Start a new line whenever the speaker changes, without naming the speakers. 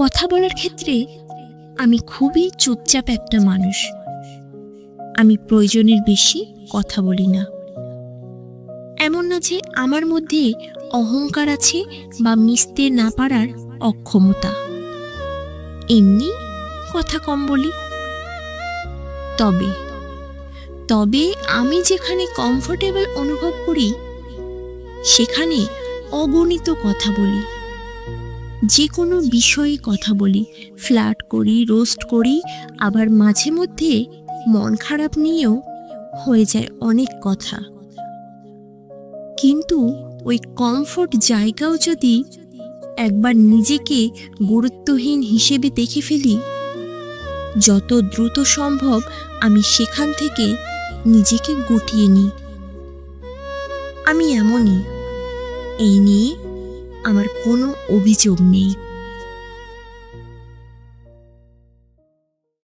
কথা বলার ক্ষেত্রে আমি খুবই চুপচাপ একটা মানুষ। আমি প্রয়োজনের বেশি কথা বলি না। এমন না যে আমার মধ্যে অহংকার আছে বা মিশতে না পারার অক্ষমতা, এমনি কথা কম বলি। তবে তবে আমি যেখানে কমফোর্টেবল অনুভব করি সেখানে অগণিত কথা বলি, যে কোনো বিষয়ে কথা বলি, ফ্লার্ট করি, রোস্ট করি, আবার মাঝে মধ্যে মন খারাপ নিয়েও হয়ে যায় অনেক কথা। কিন্তু ওই কমফোর্ট জায়গাও যদি একবার নিজেকে গুরুত্বহীন হিসেবে দেখে ফেলি, যত দ্রুত সম্ভব আমি সেখান থেকে নিজেকে গুটিয়ে নিই। আমি এমনই, এই নিয়ে আমার কোনো অভিযোগ নেই।